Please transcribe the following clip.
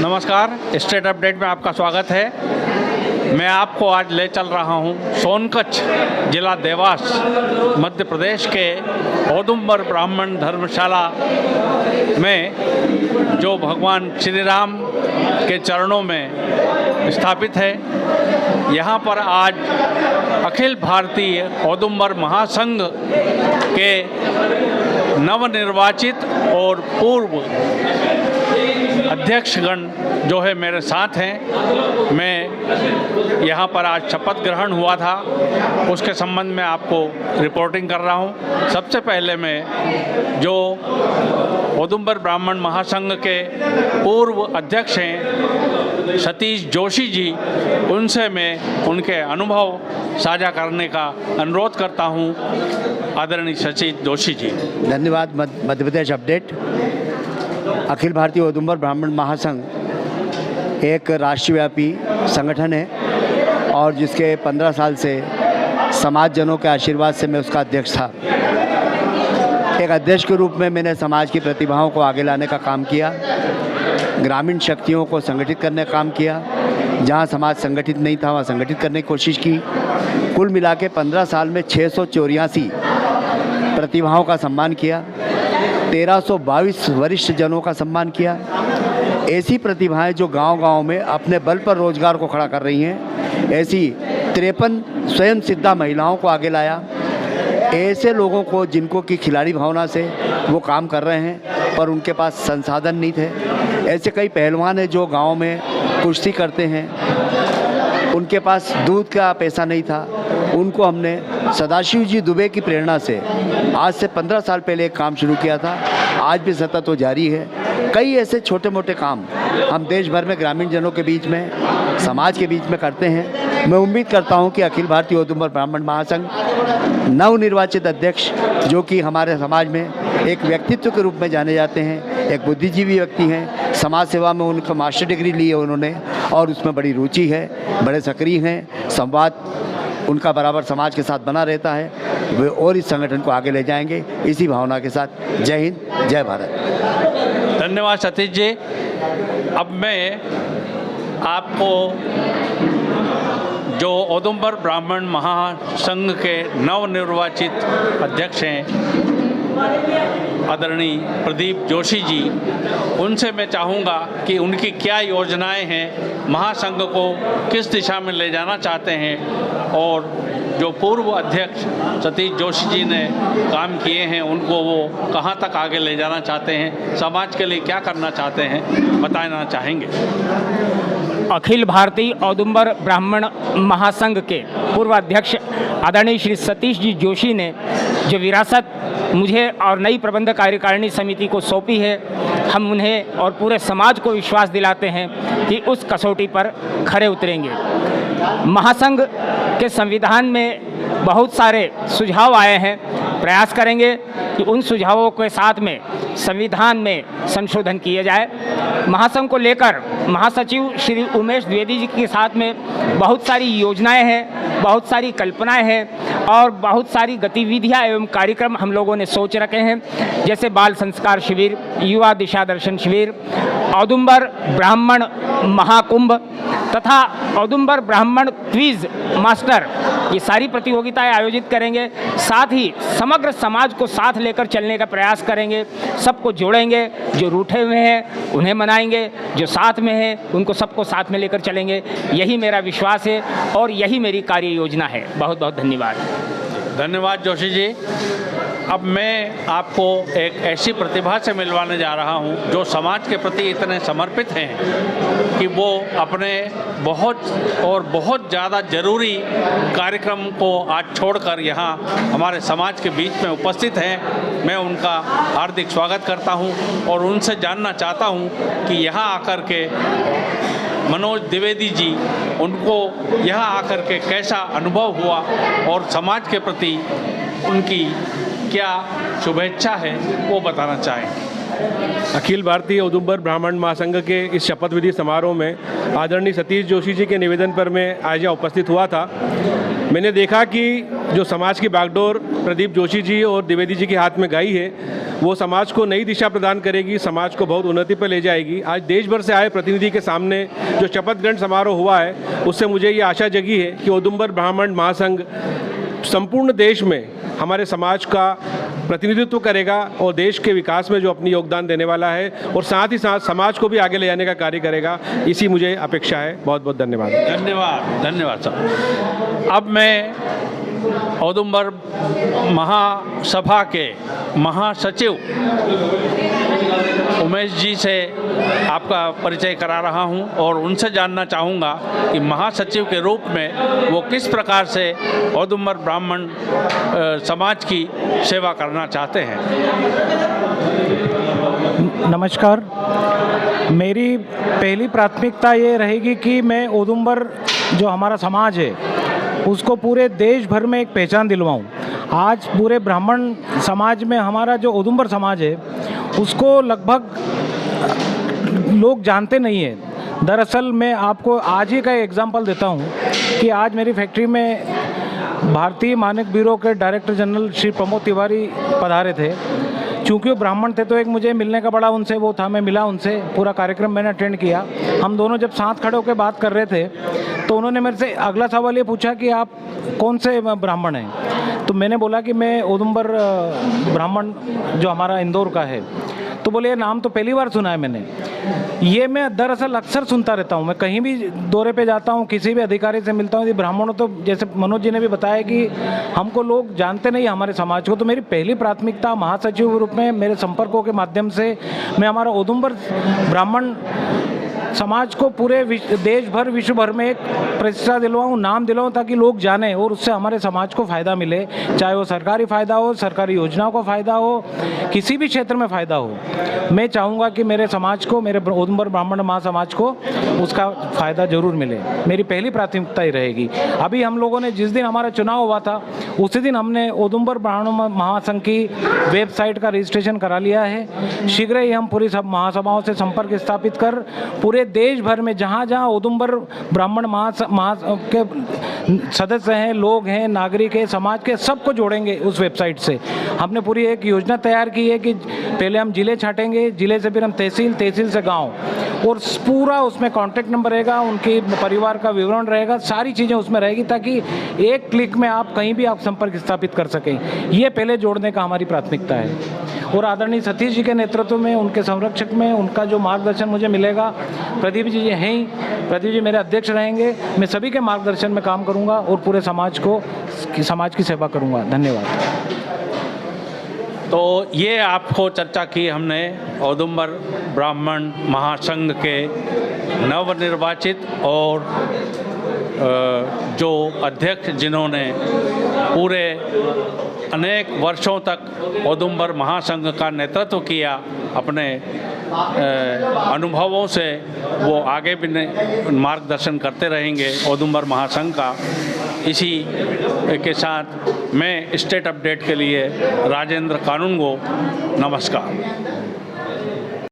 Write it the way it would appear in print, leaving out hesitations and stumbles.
नमस्कार, state update में आपका स्वागत है। मैं आपको आज ले चल रहा हूं सोनकच्छ जिला देवास मध्य प्रदेश के औदुंबर ब्राह्मण धर्मशाला में जो भगवान श्री राम के चरणों में स्थापित है। यहाँ पर आज अखिल भारतीय औदुंबर महासंघ के नवनिर्वाचित और पूर्व अध्यक्षगण जो है मेरे साथ हैं। मैं यहाँ पर आज शपथ ग्रहण हुआ था, उसके संबंध में आपको रिपोर्टिंग कर रहा हूँ। सबसे पहले मैं जो औदुंबर ब्राह्मण महासंघ के पूर्व अध्यक्ष हैं सतीश जोशी जी, उनसे मैं उनके अनुभव साझा करने का अनुरोध करता हूँ। आदरणीय सतीश जोशी जी। धन्यवाद। मध्य प्रदेश अपडेट। अखिल भारतीय औदुंबर ब्राह्मण महासंघ एक राष्ट्रव्यापी संगठन है और जिसके 15 साल से समाजजनों के आशीर्वाद से मैं उसका अध्यक्ष था। एक अध्यक्ष के रूप में मैंने समाज की प्रतिभाओं को आगे लाने का काम किया, ग्रामीण शक्तियों को संगठित करने का काम किया, जहां समाज संगठित नहीं था वहां संगठित करने की कोशिश की। कुल मिला के 15 साल में 684 प्रतिभाओं का सम्मान किया, 1322 वरिष्ठ जनों का सम्मान किया। ऐसी प्रतिभाएं जो गांव-गांव में अपने बल पर रोजगार को खड़ा कर रही हैं, ऐसी 53 स्वयं सिद्धा महिलाओं को आगे लाया। ऐसे लोगों को जिनको की खिलाड़ी भावना से वो काम कर रहे हैं पर उनके पास संसाधन नहीं थे। ऐसे कई पहलवान हैं जो गांव में कुश्ती करते हैं, उनके पास दूध का पैसा नहीं था। उनको हमने सदाशिव जी दुबे की प्रेरणा से आज से 15 साल पहले एक काम शुरू किया था, आज भी सतत वो जारी है। कई ऐसे छोटे मोटे काम हम देश भर में ग्रामीण जनों के बीच में, समाज के बीच में करते हैं। मैं उम्मीद करता हूं कि अखिल भारतीय औदुंबर ब्राह्मण महासंघ नवनिर्वाचित अध्यक्ष, जो कि हमारे समाज में एक व्यक्तित्व के रूप में जाने जाते हैं, एक बुद्धिजीवी व्यक्ति हैं, समाज सेवा में उनका मास्टर डिग्री ली है उन्होंने और उसमें बड़ी रुचि है, बड़े सक्रिय हैं, संवाद उनका बराबर समाज के साथ बना रहता है। वे और इस संगठन को आगे ले जाएंगे इसी भावना के साथ। जय हिंद, जय भारत। धन्यवाद सतीश जी। अब मैं आपको जो औदुंबर ब्राह्मण महासंघ के नवनिर्वाचित अध्यक्ष हैं आदरणीय प्रदीप जोशी जी, उनसे मैं चाहूँगा कि उनकी क्या योजनाएं हैं, महासंघ को किस दिशा में ले जाना चाहते हैं और जो पूर्व अध्यक्ष सतीश जोशी जी ने काम किए हैं उनको वो कहाँ तक आगे ले जाना चाहते हैं, समाज के लिए क्या करना चाहते हैं, बताना चाहेंगे। अखिल भारतीय औदुंबर ब्राह्मण महासंघ के पूर्व अध्यक्ष आदरणीय श्री सतीश जी जोशी ने जो विरासत मुझे और नई प्रबंधक कार्यकारिणी समिति को सौंपी है, हम उन्हें और पूरे समाज को विश्वास दिलाते हैं कि उस कसौटी पर खरे उतरेंगे। महासंघ के संविधान में बहुत सारे सुझाव आए हैं, प्रयास करेंगे कि उन सुझावों के साथ में संविधान में संशोधन किए जाए। महासंघ को लेकर महासचिव श्री उमेश द्विवेदी जी के साथ में बहुत सारी योजनाएं हैं, बहुत सारी कल्पनाएं हैं और बहुत सारी गतिविधियां एवं कार्यक्रम हम लोगों ने सोच रखे हैं, जैसे बाल संस्कार शिविर, युवा दिशा दर्शन शिविर, औदुंबर ब्राह्मण महाकुंभ तथा औदुंबर ब्राह्मण क्विज मास्टर, ये सारी प्रतियोगिताएं आयोजित करेंगे। साथ ही समग्र समाज को साथ लेकर चलने का प्रयास करेंगे, सबको जोड़ेंगे, जो रूठे हुए हैं उन्हें मनाएंगे, जो साथ में हैं उनको सबको साथ में लेकर चलेंगे। यही मेरा विश्वास है और यही मेरी कार्य योजना है। बहुत बहुत धन्यवाद। धन्यवाद जोशी जी। अब मैं आपको एक ऐसी प्रतिभा से मिलवाने जा रहा हूं जो समाज के प्रति इतने समर्पित हैं कि वो अपने बहुत ज़्यादा ज़रूरी कार्यक्रम को आज छोड़कर यहाँ हमारे समाज के बीच में उपस्थित हैं। मैं उनका हार्दिक स्वागत करता हूं और उनसे जानना चाहता हूं कि यहाँ आकर के मनोज द्विवेदी जी, उनको यहाँ आकर के कैसा अनुभव हुआ और समाज के प्रति उनकी क्या शुभेच्छा है वो बताना चाहें। अखिल भारतीय औदुंबर ब्राह्मण महासंघ के इस शपथ विधि समारोह में आदरणीय सतीश जोशी जी के निवेदन पर मैं आज यहाँ उपस्थित हुआ था। मैंने देखा कि जो समाज की बागडोर प्रदीप जोशी जी और द्विवेदी जी के हाथ में गई है, वो समाज को नई दिशा प्रदान करेगी, समाज को बहुत उन्नति पर ले जाएगी। आज देश भर से आए प्रतिनिधि के सामने जो शपथ ग्रहण समारोह हुआ है, उससे मुझे ये आशा जगी है कि औदुंबर ब्राह्मण महासंघ संपूर्ण देश में हमारे समाज का प्रतिनिधित्व करेगा और देश के विकास में जो अपनी योगदान देने वाला है, और साथ ही साथ समाज को भी आगे ले जाने का कार्य करेगा। इसी मुझे अपेक्षा है। बहुत बहुत धन्यवाद। धन्यवाद, धन्यवाद सर। अब मैं औदुंबर महासभा के महासचिव उमेश जी से आपका परिचय करा रहा हूं और उनसे जानना चाहूँगा कि महासचिव के रूप में वो किस प्रकार से औदुंबर ब्राह्मण समाज की सेवा करना चाहते हैं। नमस्कार। मेरी पहली प्राथमिकता ये रहेगी कि मैं औदुंबर जो हमारा समाज है उसको पूरे देश भर में एक पहचान दिलवाऊं। आज पूरे ब्राह्मण समाज में हमारा जो औदुंबर समाज है उसको लगभग लोग जानते नहीं हैं। दरअसल मैं आपको आज ही का एग्जांपल देता हूं कि आज मेरी फैक्ट्री में भारतीय मानक ब्यूरो के डायरेक्टर जनरल श्री प्रमोद तिवारी पधारे थे। चूँकि वो ब्राह्मण थे तो एक मुझे मिलने का बड़ा उनसे वो था, मैं मिला उनसे, पूरा कार्यक्रम मैंने अटेंड किया। हम दोनों जब साथ खड़े होकर बात कर रहे थे तो उन्होंने मेरे से अगला सवाल ये पूछा कि आप कौन से ब्राह्मण हैं। तो मैंने बोला कि मैं औदुंबर ब्राह्मण जो हमारा इंदौर का है। तो बोले ये नाम तो पहली बार सुना है मैंने। ये मैं दरअसल अक्सर सुनता रहता हूँ। मैं कहीं भी दौरे पे जाता हूँ, किसी भी अधिकारी से मिलता हूँ, ब्राह्मणों तो जैसे मनोज जी ने भी बताया कि हमको लोग जानते नहीं हमारे समाज को। तो मेरी पहली प्राथमिकता महासचिव के रूप में मेरे संपर्कों के माध्यम से मैं हमारा औदुंबर ब्राह्मण समाज को पूरे देश भर विश्व भर में एक प्रतिष्ठा दिलवाऊँ, नाम दिलवाऊँ, ताकि लोग जाने और उससे हमारे समाज को फ़ायदा मिले। चाहे वो सरकारी फ़ायदा हो, सरकारी योजनाओं का फ़ायदा हो, किसी भी क्षेत्र में फ़ायदा हो। मैं चाहूँगा कि मेरे समाज को, मेरे औदुंबर ब्राह्मण महासमाज को उसका फ़ायदा ज़रूर मिले। मेरी पहली प्राथमिकता ही रहेगी। अभी हम लोगों ने जिस दिन हमारा चुनाव हुआ था उसी दिन हमने औदुंबर ब्राह्मण महासंघ की वेबसाइट का रजिस्ट्रेशन करा लिया है। शीघ्र ही हम पूरी सब महासभाओं से संपर्क स्थापित कर पूरे देश भर में जहाँ जहाँ औदुंबर ब्राह्मण के सदस्य हैं, लोग हैं, नागरिक हैं, समाज के, सबको जोड़ेंगे उस वेबसाइट से। हमने पूरी एक योजना तैयार की है कि पहले हम जिले छाटेंगे, जिले से फिर हम तहसील, तहसील से गांव, और पूरा उसमें कॉन्टैक्ट नंबर रहेगा, उनके परिवार का विवरण रहेगा, सारी चीज़ें उसमें रहेगी ताकि एक क्लिक में आप कहीं भी आप संपर्क स्थापित कर सकें। ये पहले जोड़ने का हमारी प्राथमिकता है। और आदरणीय सतीश जी के नेतृत्व में, उनके संरक्षक में, उनका जो मार्गदर्शन मुझे मिलेगा, प्रदीप जी हैं ही, प्रदीप जी मेरे अध्यक्ष रहेंगे, मैं सभी के मार्गदर्शन में काम करूंगा और पूरे समाज की सेवा करूंगा। धन्यवाद। तो ये आपको चर्चा की हमने औदुंबर ब्राह्मण महासंघ के नवनिर्वाचित और जो अध्यक्ष जिन्होंने पूरे अनेक वर्षों तक औदुंबर महासंघ का नेतृत्व किया, अपने अनुभवों से वो आगे भी मार्गदर्शन करते रहेंगे औदुंबर महासंघ का। इसी के साथ मैं स्टेट अपडेट के लिए राजेंद्र कानूनगो, नमस्कार।